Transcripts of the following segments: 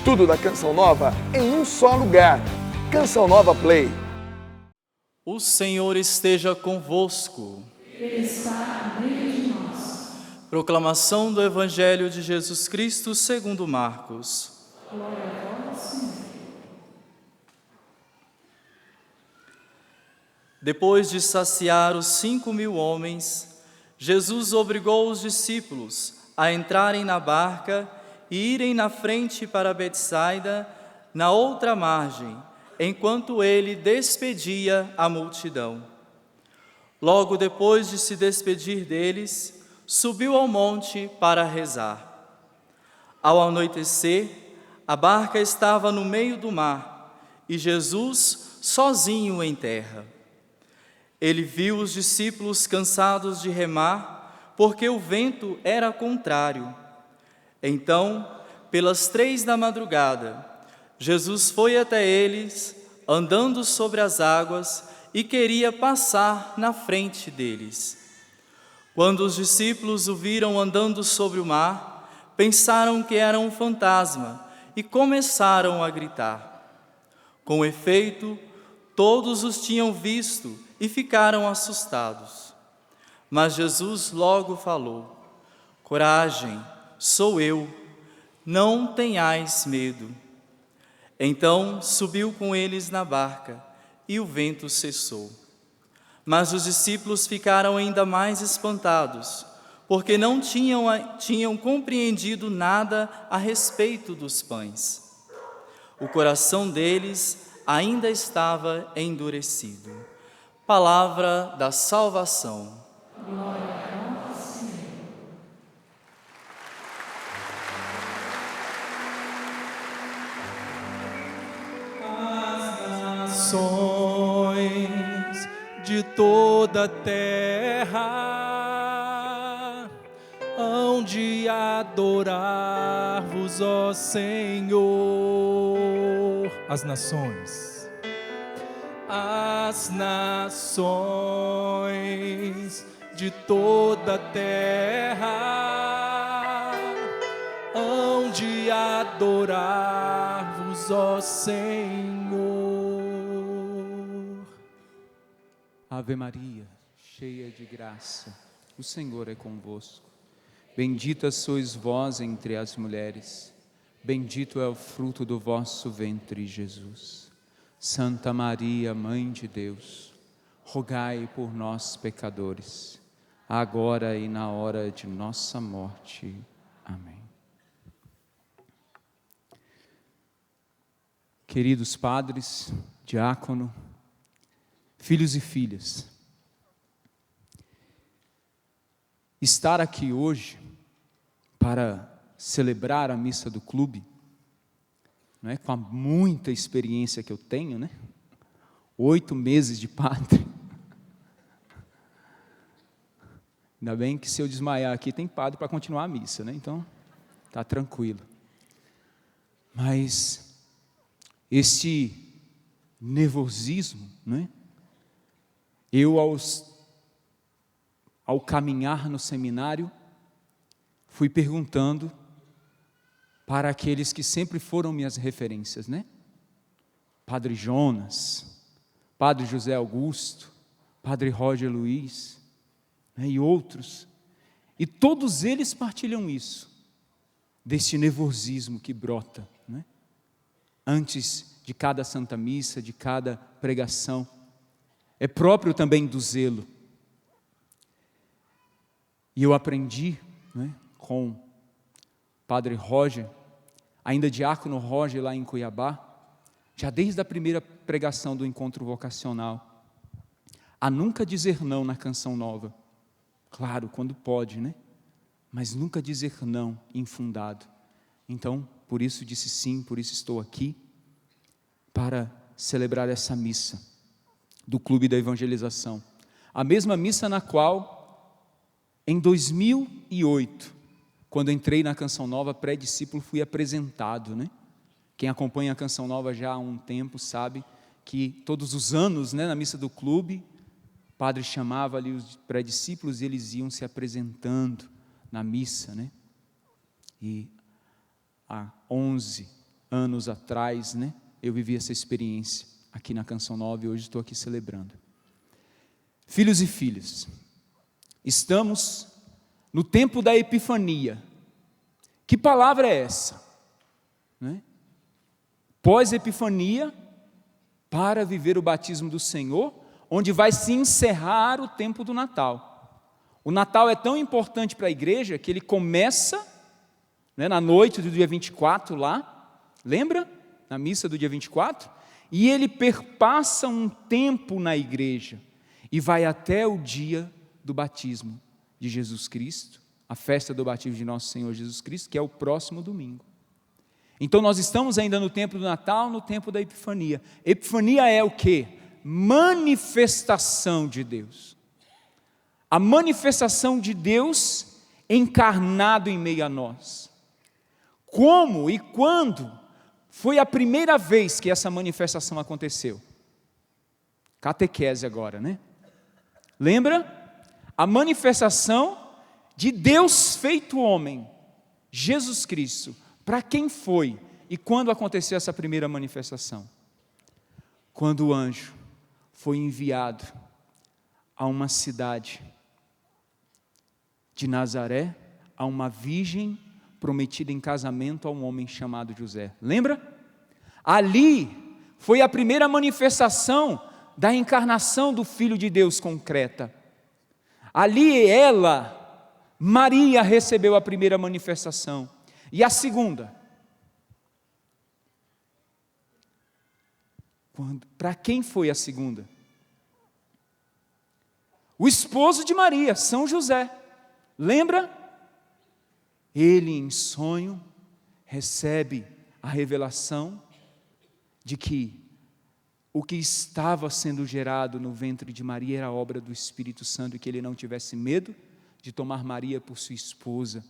Tudo da Canção Nova em um só lugar. Canção Nova Play. O Senhor esteja convosco. Ele está no meio de nós. Proclamação do Evangelho de Jesus Cristo segundo Marcos. Glória a vós, Senhor. Depois de saciar os 5.000 homens, Jesus obrigou os discípulos a entrarem na barca e irem na frente para Betsaida, na outra margem, enquanto ele despedia a multidão. Logo depois de se despedir deles, subiu ao monte para rezar. Ao anoitecer, a barca estava no meio do mar e Jesus sozinho em terra. Ele viu os discípulos cansados de remar, porque o vento era contrário. Então, pelas 3 da madrugada, Jesus foi até eles, andando sobre as águas, e queria passar na frente deles. Quando os discípulos o viram andando sobre o mar, pensaram que era um fantasma e começaram a gritar. Com efeito, todos os tinham visto e ficaram assustados. Mas Jesus logo falou: "Coragem, sou eu, não tenhais medo." Então subiu com eles na barca e o vento cessou. Mas os discípulos ficaram ainda mais espantados, porque não tinham compreendido nada a respeito dos pães. O coração deles ainda estava endurecido. Palavra da salvação. Glória a vós, Senhor. Nações de toda a terra hão de adorar-vos, ó Senhor. As nações de toda a terra hão de adorar-vos, ó Senhor. Ave Maria, cheia de graça, o Senhor é convosco. Bendita sois vós entre as mulheres, bendito é o fruto do vosso ventre, Jesus. Santa Maria, Mãe de Deus, rogai por nós, pecadores, agora e na hora de nossa morte. Amém. Queridos padres, diácono, filhos e filhas, estar aqui hoje para celebrar a missa do clube, não é, com a muita experiência que eu tenho, né? 8 meses de padre. Ainda bem que se eu desmaiar aqui tem padre para continuar a missa, né? Então, tá tranquilo. Mas esse nervosismo, né? Eu ao caminhar no seminário, fui perguntando para aqueles que sempre foram minhas referências, né? Padre Jonas, Padre José Augusto, Padre Roger Luiz, né? E outros. E todos eles partilham isso, desse nervosismo que brota, né? Antes de cada Santa Missa, de cada pregação. É próprio também do zelo. E eu aprendi, né, com Padre Roger, ainda diácono Roger lá em Cuiabá, já desde a primeira pregação do encontro vocacional, a nunca dizer não na Canção Nova. Claro, quando pode, né? Mas nunca dizer não infundado. Então, por isso disse sim, por isso estou aqui, para celebrar essa missa do Clube da Evangelização. A mesma missa na qual, em 2008, quando entrei na Canção Nova, pré-discípulo, fui apresentado, né? Quem acompanha a Canção Nova já há um tempo sabe que todos os anos, né, na missa do clube, o padre chamava ali os pré-discípulos e eles iam se apresentando na missa, né? E há 11 anos atrás, né? Eu vivi essa experiência aqui na Canção Nova e hoje estou aqui celebrando. Filhos e filhas, estamos no tempo da Epifania. Que palavra é essa? Né? Pós-Epifania, para viver o batismo do Senhor, onde vai se encerrar o tempo do Natal. O Natal é tão importante para a igreja que ele começa, né, na noite do dia 24 lá, lembra? Na missa do dia 24, e ele perpassa um tempo na igreja, e vai até o dia do batismo de Jesus Cristo, a festa do batismo de nosso Senhor Jesus Cristo, que é o próximo domingo. Então nós estamos ainda no tempo do Natal, no tempo da Epifania. Epifania é o quê? Manifestação de Deus. A manifestação de Deus encarnado em meio a nós. Como e quando foi a primeira vez que essa manifestação aconteceu? Catequese agora, né? Lembra? A manifestação de Deus feito homem, Jesus Cristo. Para quem foi e quando aconteceu essa primeira manifestação? Quando o anjo foi enviado a uma cidade de Nazaré, a uma virgem prometida em casamento a um homem chamado José. Lembra? Ali foi a primeira manifestação da encarnação do Filho de Deus concreta. Ali Maria recebeu a primeira manifestação. E a segunda? Para quem foi a segunda? O esposo de Maria, São José. Lembra? Ele em sonho recebe a revelação de que o que estava sendo gerado no ventre de Maria era obra do Espírito Santo e que ele não tivesse medo de tomar Maria por sua esposa,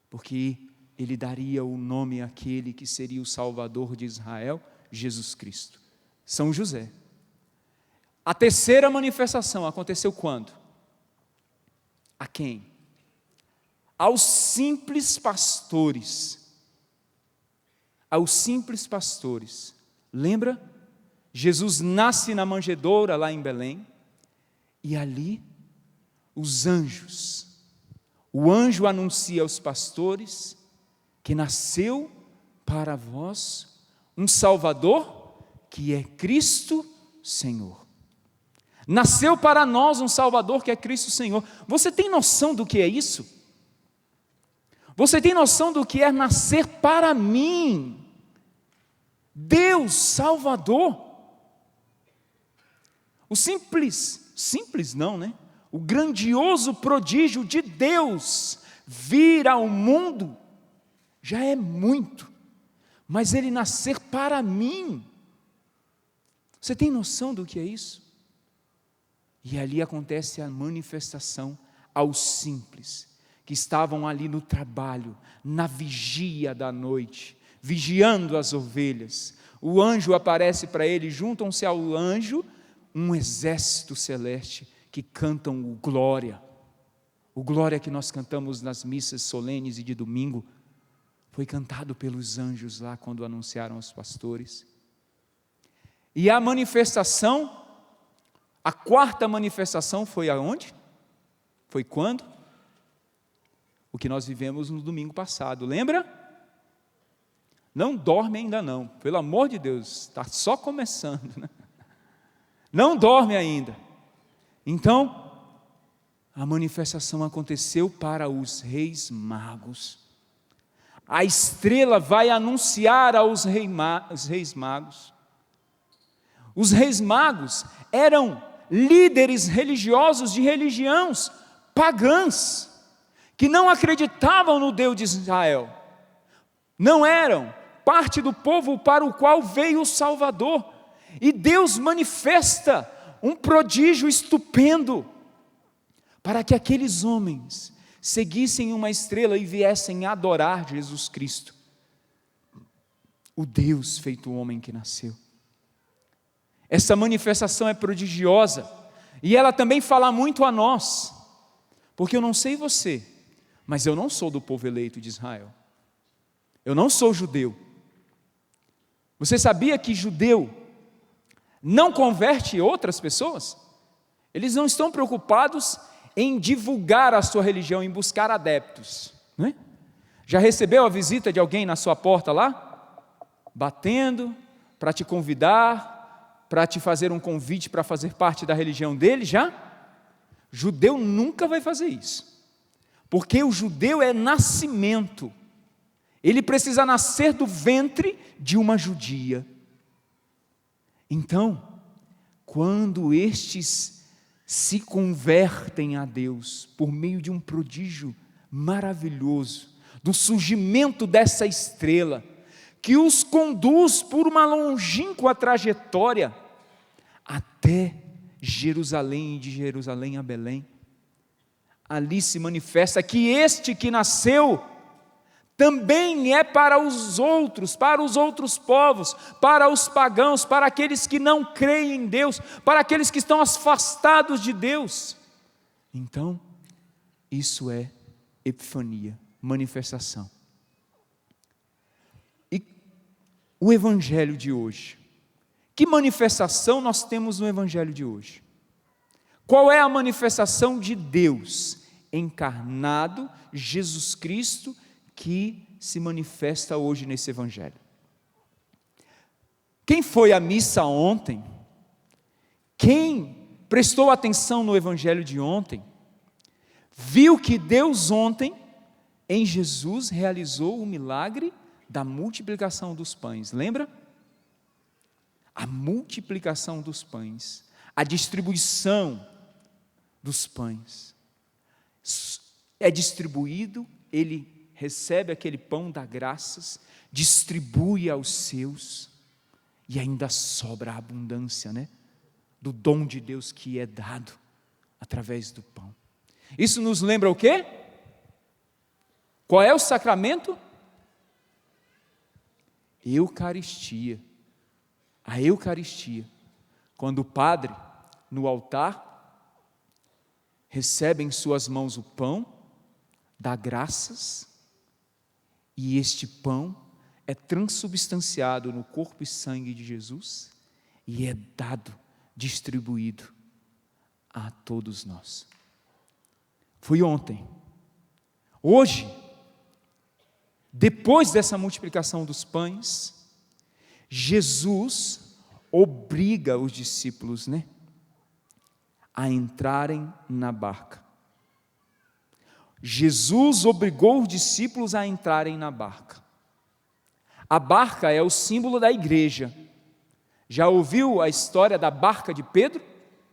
porque ele daria o nome àquele que seria o Salvador de Israel, Jesus Cristo. São José. A terceira manifestação aconteceu quando? A quem? Aos simples pastores. Aos simples pastores. Lembra? Jesus nasce na manjedoura lá em Belém, e ali os anjos, o anjo anuncia aos pastores que nasceu para vós um Salvador, que é Cristo Senhor. Nasceu para nós um Salvador, que é Cristo Senhor. Você tem noção do que é isso? Você tem noção do que é nascer para mim? Deus Salvador. O simples não, né? O grandioso prodígio de Deus vir ao mundo já é muito, mas ele nascer para mim. Você tem noção do que é isso? E ali acontece a manifestação aos simples, que estavam ali no trabalho, na vigia da noite, vigiando as ovelhas. O anjo aparece para ele, juntam-se ao anjo um exército celeste que cantam o glória que nós cantamos nas missas solenes e de domingo, foi cantado pelos anjos lá quando anunciaram aos pastores. E a manifestação, a quarta manifestação foi aonde? Foi quando? O que nós vivemos no domingo passado, lembra? Não dorme ainda não, pelo amor de Deus, está só começando, né? Não dorme ainda. Então, a manifestação aconteceu para os reis magos. A estrela vai anunciar aos reis magos. Os reis magos eram líderes religiosos de religiões pagãs, que não acreditavam no Deus de Israel. Não eram parte do povo para o qual veio o Salvador. E Deus manifesta um prodígio estupendo, para que aqueles homens seguissem uma estrela e viessem adorar Jesus Cristo, o Deus feito homem que nasceu. Essa manifestação é prodigiosa, e ela também fala muito a nós, porque eu não sei você, mas eu não sou do povo eleito de Israel, eu não sou judeu, Você sabia que judeu não converte outras pessoas? Eles não estão preocupados em divulgar a sua religião, em buscar adeptos, não é? Já recebeu a visita de alguém na sua porta lá? Batendo, para te convidar, para te fazer um convite para fazer parte da religião dele, já? Judeu nunca vai fazer isso, porque o judeu é nascimento, ele precisa nascer do ventre de uma judia. Então, quando estes se convertem a Deus por meio de um prodígio maravilhoso, do surgimento dessa estrela, que os conduz por uma longínqua trajetória até Jerusalém, e de Jerusalém a Belém, ali se manifesta que este que nasceu também é para os outros povos, para os pagãos, para aqueles que não creem em Deus, para aqueles que estão afastados de Deus. Então, isso é epifania, manifestação. E o evangelho de hoje, que manifestação nós temos no evangelho de hoje? Qual é a manifestação de Deus encarnado, Jesus Cristo, que se manifesta hoje nesse evangelho? Quem foi à missa ontem, quem prestou atenção no evangelho de ontem, viu que Deus ontem, em Jesus, realizou o milagre da multiplicação dos pães, lembra? A multiplicação dos pães, a distribuição dos pães, é distribuído, ele recebe aquele pão, dá graças, distribui aos seus, e ainda sobra a abundância, né? Do dom de Deus que é dado através do pão. Isso nos lembra o quê? Qual é o sacramento? Eucaristia. A Eucaristia, quando o padre, no altar, recebe em suas mãos o pão, dá graças, e este pão é transubstanciado no corpo e sangue de Jesus, e é dado, distribuído a todos nós. Foi ontem. Hoje, depois dessa multiplicação dos pães, Jesus obriga os discípulos, a entrarem na barca. Jesus obrigou os discípulos a entrarem na barca. A barca é o símbolo da igreja. Já ouviu a história da barca de Pedro,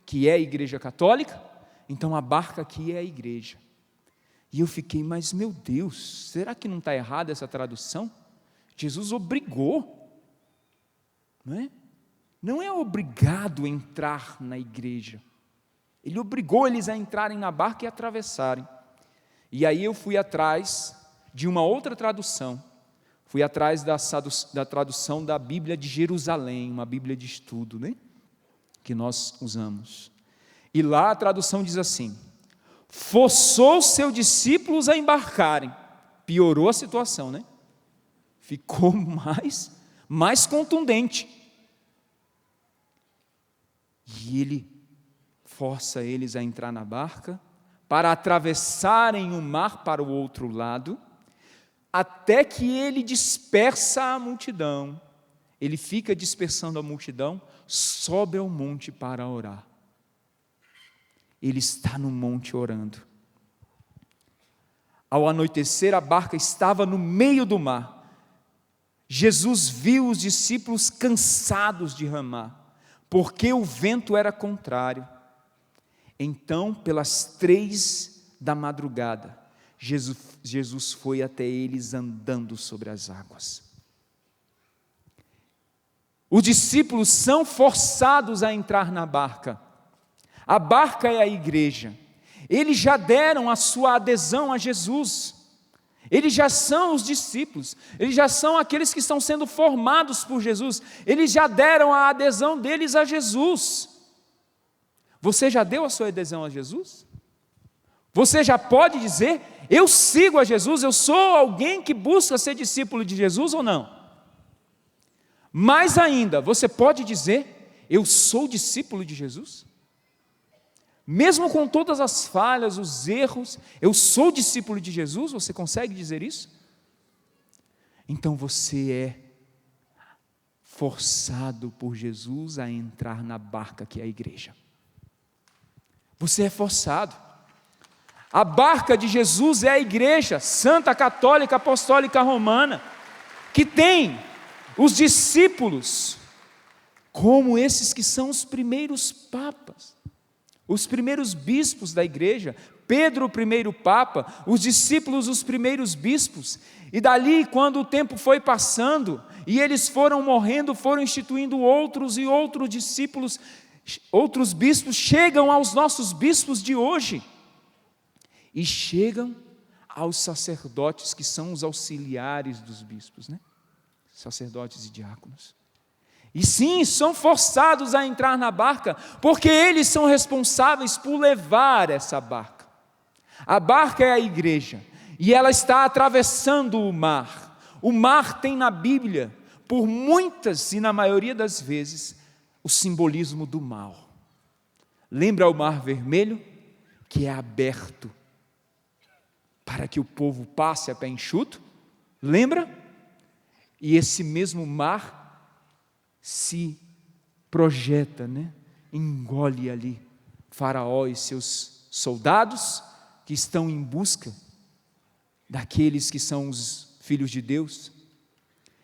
que é a igreja católica? Então a barca aqui é a igreja. E eu fiquei, mas meu Deus, será que não está errada essa tradução? Jesus obrigou. Não é obrigado a entrar na igreja. Ele obrigou eles a entrarem na barca e atravessarem. E aí eu fui atrás de uma outra tradução. Fui atrás da tradução da Bíblia de Jerusalém, uma Bíblia de estudo, que nós usamos. E lá a tradução diz assim: forçou seus discípulos a embarcarem. Piorou a situação, Ficou mais contundente. E ele força eles a entrar na barca, para atravessarem o mar para o outro lado, até que ele dispersa a multidão. Ele fica dispersando a multidão, sobe ao monte para orar. Ele está no monte orando. Ao anoitecer, a barca estava no meio do mar. Jesus viu os discípulos cansados de remar, porque o vento era contrário. Então, pelas 3 da madrugada, Jesus foi até eles andando sobre as águas. Os discípulos são forçados a entrar na barca. A barca é a igreja. Eles já deram a sua adesão a Jesus. Eles já são os discípulos. Eles já são aqueles que estão sendo formados por Jesus. Eles já deram a adesão deles a Jesus. Você já deu a sua adesão a Jesus? Você já pode dizer: eu sigo a Jesus, eu sou alguém que busca ser discípulo de Jesus ou não? Mais ainda, você pode dizer: eu sou discípulo de Jesus? Mesmo com todas as falhas, os erros, eu sou discípulo de Jesus? Você consegue dizer isso? Então você é forçado por Jesus a entrar na barca que é a igreja. Você é forçado. A barca de Jesus é a igreja santa, católica, apostólica, romana, que tem os discípulos como esses que são os primeiros papas, os primeiros bispos da igreja. Pedro, o primeiro papa, os discípulos, os primeiros bispos. E dali, quando o tempo foi passando e eles foram morrendo, foram instituindo outros e outros discípulos, outros bispos, chegam aos nossos bispos de hoje e chegam aos sacerdotes, que são os auxiliares dos bispos, né? Sacerdotes e diáconos. E sim, são forçados a entrar na barca, porque eles são responsáveis por levar essa barca. A barca é a igreja, e ela está atravessando o mar. O mar tem na Bíblia, por muitas e na maioria das vezes, o simbolismo do mal. Lembra o Mar Vermelho, que é aberto para que o povo passe a pé enxuto? Lembra? E esse mesmo mar se projeta, né? Engole ali Faraó e seus soldados, que estão em busca daqueles que são os filhos de Deus.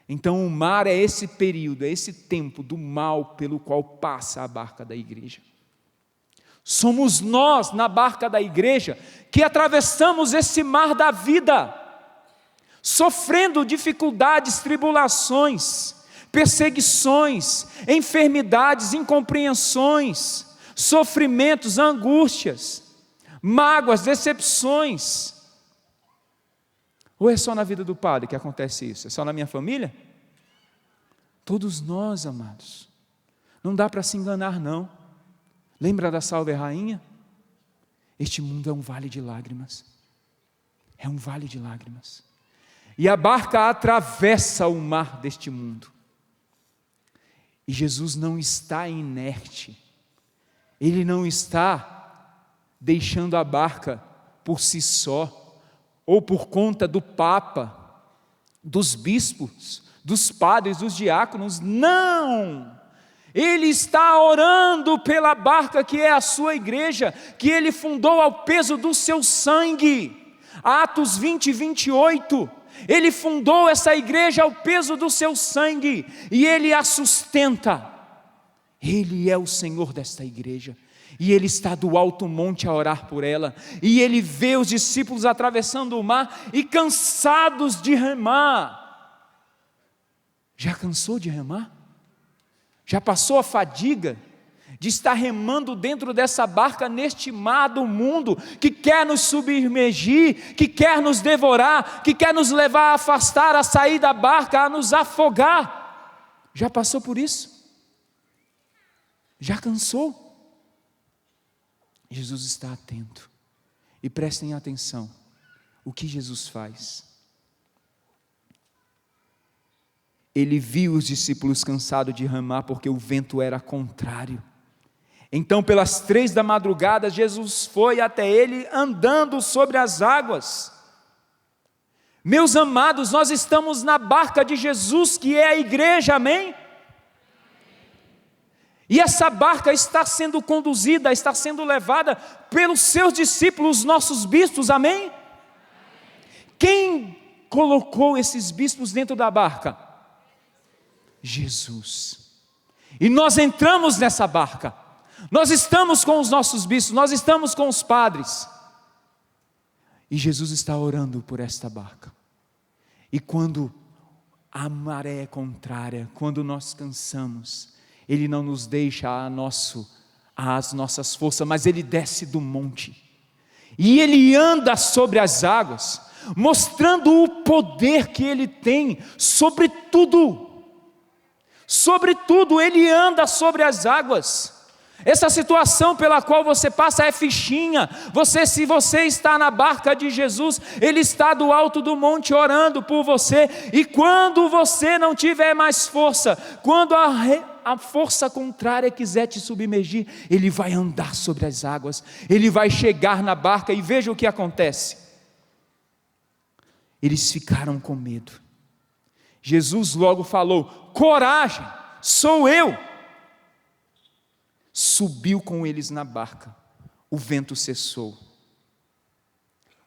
Então o mar é esse período, é esse tempo do mal pelo qual passa a barca da igreja. Somos nós, na barca da igreja, que atravessamos esse mar da vida, sofrendo dificuldades, tribulações, perseguições, enfermidades, incompreensões, sofrimentos, angústias, mágoas, decepções. Ou é só na vida do padre que acontece isso? É só na minha família? Todos nós, amados. Não dá para se enganar, não. Lembra da Salve Rainha? Este mundo é um vale de lágrimas. É um vale de lágrimas. E a barca atravessa o mar deste mundo. E Jesus não está inerte. Ele não está deixando a barca por si só, ou por conta do Papa, dos bispos, dos padres, dos diáconos. Não! Ele está orando pela barca que é a sua igreja, que ele fundou ao peso do seu sangue. Atos 20 e 28. Ele fundou essa igreja ao peso do seu sangue, e ele a sustenta. Ele é o Senhor desta igreja, e ele está do alto monte a orar por ela, e ele vê os discípulos atravessando o mar e cansados de remar. Já cansou de remar? Já passou a fadiga de estar remando dentro dessa barca neste mar do mundo, que quer nos submergir, que quer nos devorar, que quer nos levar a afastar, a sair da barca, a nos afogar? Já passou por isso? Já cansou? Jesus está atento. E prestem atenção, o que Jesus faz? Ele viu os discípulos cansados de remar, porque o vento era contrário. Então, pelas 3 da madrugada, Jesus foi até ele andando sobre as águas. Meus amados, nós estamos na barca de Jesus, que é a igreja, amém? E essa barca está sendo conduzida, está sendo levada pelos seus discípulos, nossos bispos, amém? Quem colocou esses bispos dentro da barca? Jesus. E nós entramos nessa barca. Nós estamos com os nossos bispos, nós estamos com os padres. E Jesus está orando por esta barca. E quando a maré é contrária, quando nós cansamos, Ele não nos deixa às nossas forças, mas Ele desce do monte. E Ele anda sobre as águas, mostrando o poder que Ele tem sobre tudo. Sobre tudo, Ele anda sobre as águas. Essa situação pela qual você passa é fichinha. Se você está na barca de Jesus, Ele está do alto do monte orando por você. E quando você não tiver mais força, quando a força contrária quiser te submergir, Ele vai andar sobre as águas, Ele vai chegar na barca. E veja o que acontece. Eles ficaram com medo. Jesus logo falou: coragem, sou eu. Subiu com eles na barca, o vento cessou.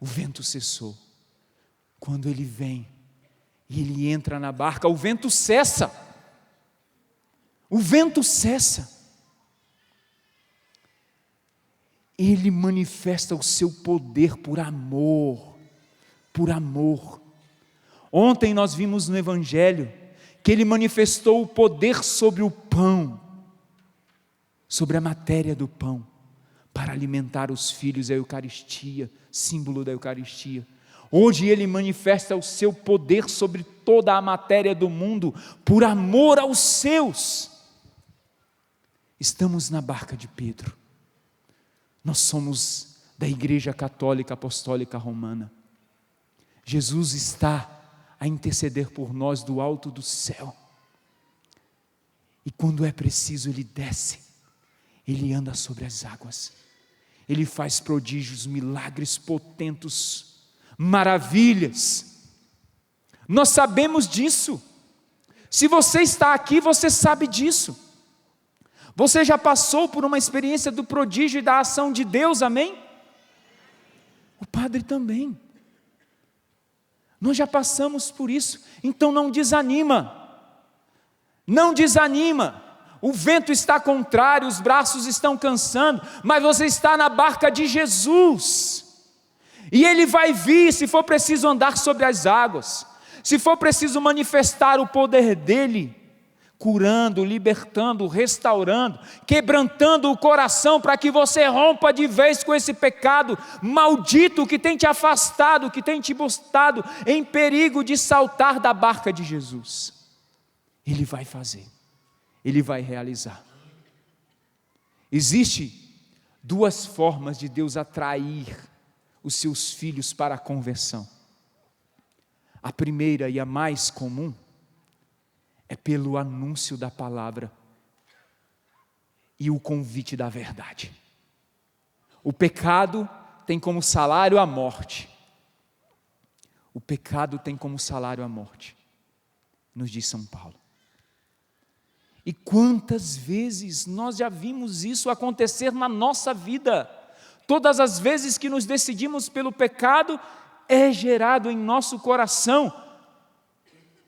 O vento cessou. Quando ele vem e ele entra na barca, o vento cessa. O vento cessa. Ele manifesta o seu poder por amor. Por amor. Ontem nós vimos no Evangelho que ele manifestou o poder sobre o pão, sobre a matéria do pão, para alimentar os filhos, a Eucaristia, símbolo da Eucaristia. Hoje ele manifesta o seu poder sobre toda a matéria do mundo, por amor aos seus. Estamos na barca de Pedro. Nós somos da Igreja Católica Apostólica Romana. Jesus está a interceder por nós do alto do céu. E quando é preciso, Ele desce. Ele anda sobre as águas. Ele faz prodígios, milagres potentos, maravilhas. Nós sabemos disso. Se você está aqui, você sabe disso. Você já passou por uma experiência do prodígio e da ação de Deus, amém? O Padre também. Nós já passamos por isso. Então não desanima. Não desanima. O vento está contrário, os braços estão cansando, mas você está na barca de Jesus. E Ele vai vir, se for preciso andar sobre as águas, se for preciso manifestar o poder dEle, curando, libertando, restaurando, quebrantando o coração para que você rompa de vez com esse pecado maldito que tem te afastado, que tem te botado em perigo de saltar da barca de Jesus. Ele vai fazer. Ele vai realizar. Existe duas formas de Deus atrair os seus filhos para a conversão. A primeira e a mais comum é pelo anúncio da palavra e o convite da verdade. O pecado tem como salário a morte. O pecado tem como salário a morte, nos diz São Paulo. E quantas vezes nós já vimos isso acontecer na nossa vida? Todas as vezes que nos decidimos pelo pecado, é gerado em nosso coração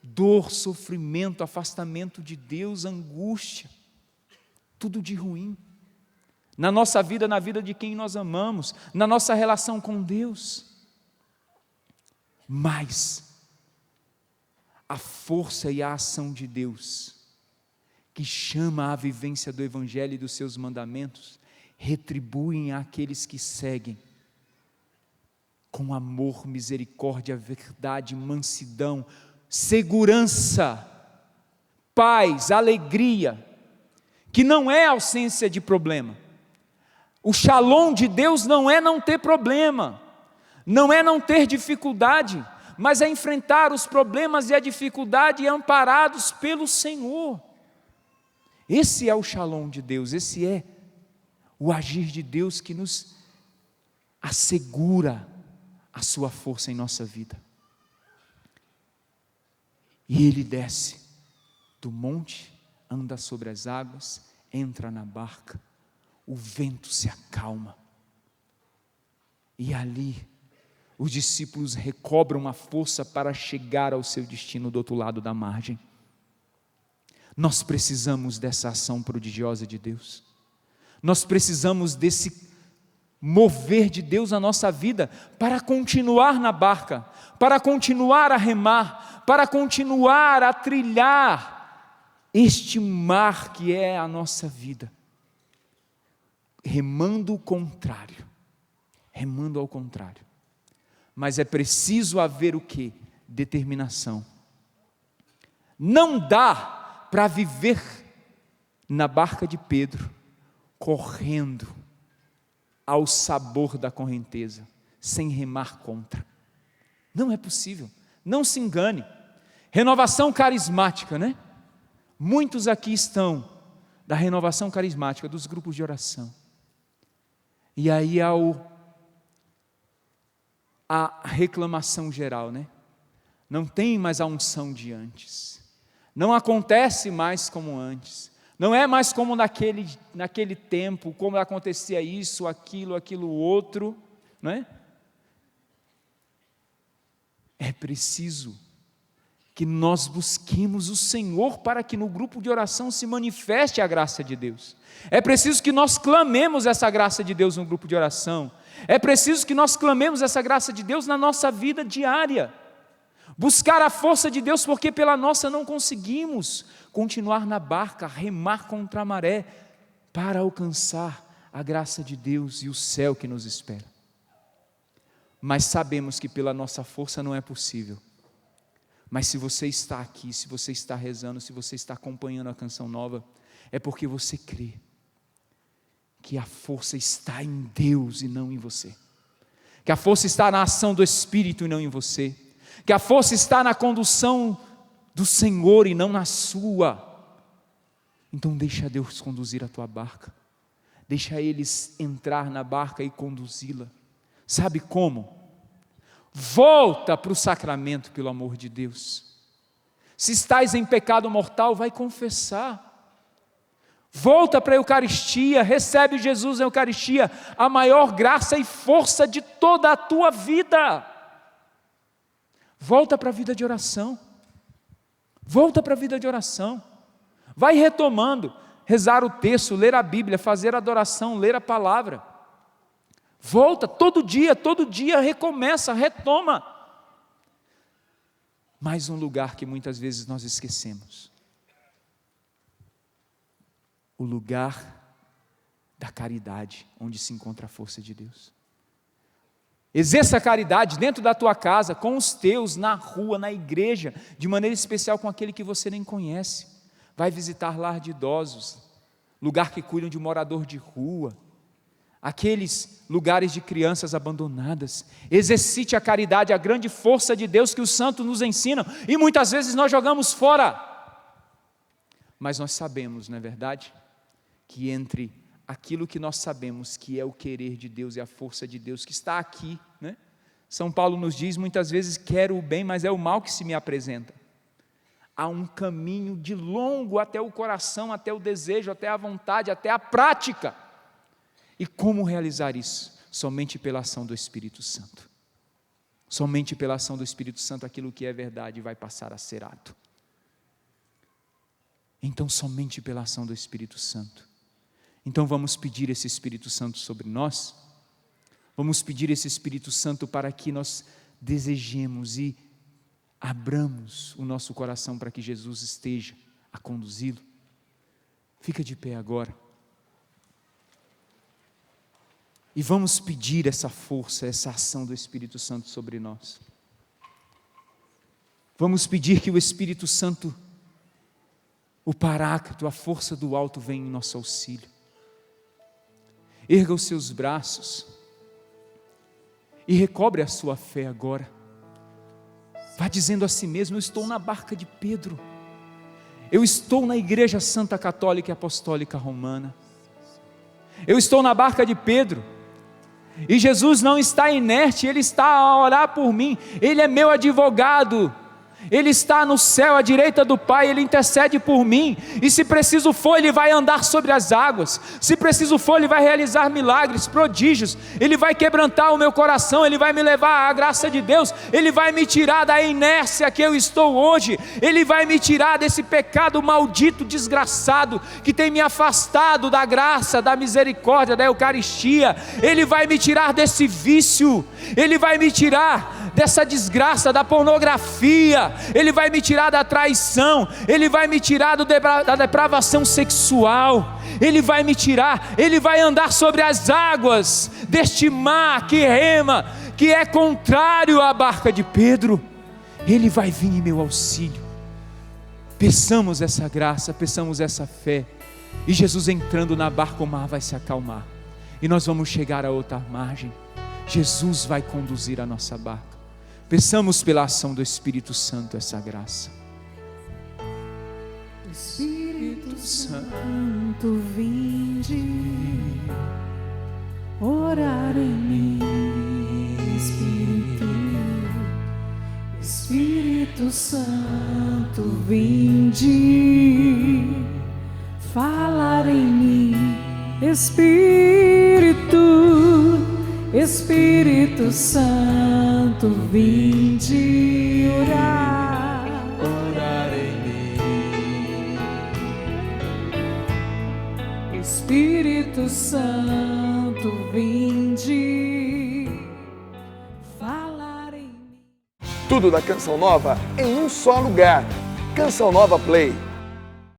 dor, sofrimento, afastamento de Deus, angústia, tudo de ruim. Na nossa vida, na vida de quem nós amamos, na nossa relação com Deus. Mas a força e a ação de Deus, que chama à vivência do Evangelho e dos seus mandamentos, retribuem àqueles que seguem com amor, misericórdia, verdade, mansidão, segurança, paz, alegria, que não é ausência de problema. O shalom de Deus não é não ter problema, não é não ter dificuldade, mas é enfrentar os problemas e a dificuldade amparados pelo Senhor. Esse é o shalom de Deus, esse é o agir de Deus que nos assegura a sua força em nossa vida. E Ele desce do monte, anda sobre as águas, entra na barca, o vento se acalma. E ali os discípulos recobram a força para chegar ao seu destino do outro lado da margem. Nós precisamos dessa ação prodigiosa de Deus. Nós precisamos desse mover de Deus na nossa vida para continuar na barca, para continuar a remar, para continuar a trilhar este mar que é a nossa vida. Remando ao contrário. Mas é preciso haver o quê? Determinação. Não dá para viver na barca de Pedro correndo ao sabor da correnteza, sem remar contra. Não é possível, não se engane. Renovação carismática, né? Muitos aqui estão da renovação carismática, dos grupos de oração. E aí há a reclamação geral, né? Não tem mais a unção de antes. Não acontece mais como antes. Não é mais como naquele tempo, como acontecia isso, aquilo outro, não é? É preciso que nós busquemos o Senhor para que no grupo de oração se manifeste a graça de Deus. É preciso que nós clamemos essa graça de Deus no grupo de oração. É preciso que nós clamemos essa graça de Deus na nossa vida diária. Buscar a força de Deus, porque pela nossa não conseguimos continuar na barca, remar contra a maré, para alcançar a graça de Deus e o céu que nos espera. Mas sabemos que pela nossa força não é possível. Mas se você está aqui, se você está rezando, se você está acompanhando a canção nova, é porque você crê que a força está em Deus e não em você. Que a força está na ação do Espírito e não em você. Que a força está na condução do Senhor e não na sua. Então deixa Deus conduzir a tua barca. Deixa eles entrar na barca e conduzi-la. Sabe como? Volta para o sacramento, pelo amor de Deus. Se estás em pecado mortal, vai confessar. Volta para a Eucaristia, recebe Jesus na Eucaristia, a maior graça e força de toda a tua vida. Volta para a vida de oração. Volta para a vida de oração. Vai retomando, rezar o texto, ler a Bíblia, fazer adoração, ler a palavra. Volta, todo dia recomeça, retoma. Mais um lugar que muitas vezes nós esquecemos. O lugar da caridade, onde se encontra a força de Deus. Exerça a caridade dentro da tua casa, com os teus, na rua, na igreja, de maneira especial com aquele que você nem conhece. Vai visitar lar de idosos, lugar que cuidam de morador de rua, aqueles lugares de crianças abandonadas. Exercite a caridade, a grande força de Deus que os santos nos ensinam, e muitas vezes nós jogamos fora. Mas nós sabemos, não é verdade? Que entre aquilo que nós sabemos que é o querer de Deus e a força de Deus que está aqui, né? São Paulo nos diz muitas vezes: quero o bem, mas é o mal que se me apresenta. Há um caminho de longo até o coração, até o desejo, até a vontade, até a prática. E como realizar isso? Somente pela ação do Espírito Santo. Somente pela ação do Espírito Santo aquilo que é verdade vai passar a ser ato. Então somente pela ação do Espírito Santo. Então vamos pedir esse Espírito Santo sobre nós. Vamos pedir esse Espírito Santo para que nós desejemos e abramos o nosso coração para que Jesus esteja a conduzi-lo. Fica de pé agora. E vamos pedir essa força, essa ação do Espírito Santo sobre nós. Vamos pedir que o Espírito Santo, o Paráclito, a força do alto, venha em nosso auxílio. Erga os seus braços e recobre a sua fé agora. Vá dizendo a si mesmo: eu estou na barca de Pedro. Eu estou na Igreja Santa Católica e Apostólica Romana. Eu estou na barca de Pedro. E Jesus não está inerte, Ele está a orar por mim. Ele é meu advogado. Ele está no céu à direita do Pai, Ele intercede por mim. E se preciso for, Ele vai andar sobre as águas. Se preciso for, Ele vai realizar milagres, prodígios. Ele vai quebrantar o meu coração, Ele vai me levar à graça de Deus. Ele vai me tirar da inércia que eu estou hoje. Ele vai me tirar desse pecado maldito, desgraçado, que tem me afastado da graça, da misericórdia, da Eucaristia. Ele vai me tirar desse vício. Ele vai me tirar dessa desgraça, da pornografia. Ele vai me tirar da traição. Ele vai me tirar da depravação sexual. Ele vai me tirar. Ele vai andar sobre as águas deste mar que rema, que é contrário à barca de Pedro. Ele vai vir em meu auxílio. Peçamos essa graça, peçamos essa fé, E Jesus entrando na barca, o mar vai se acalmar. E nós vamos chegar a outra margem. Jesus vai conduzir a nossa barca. Peçamos pela ação do Espírito Santo essa graça. Espírito Santo, vinde orar em mim. Espírito Santo, vinde falar em mim. Espírito Santo, vinde orar em mim. Espírito Santo, vinde falar em mim. Tudo da Canção Nova em um só lugar. Canção Nova Play.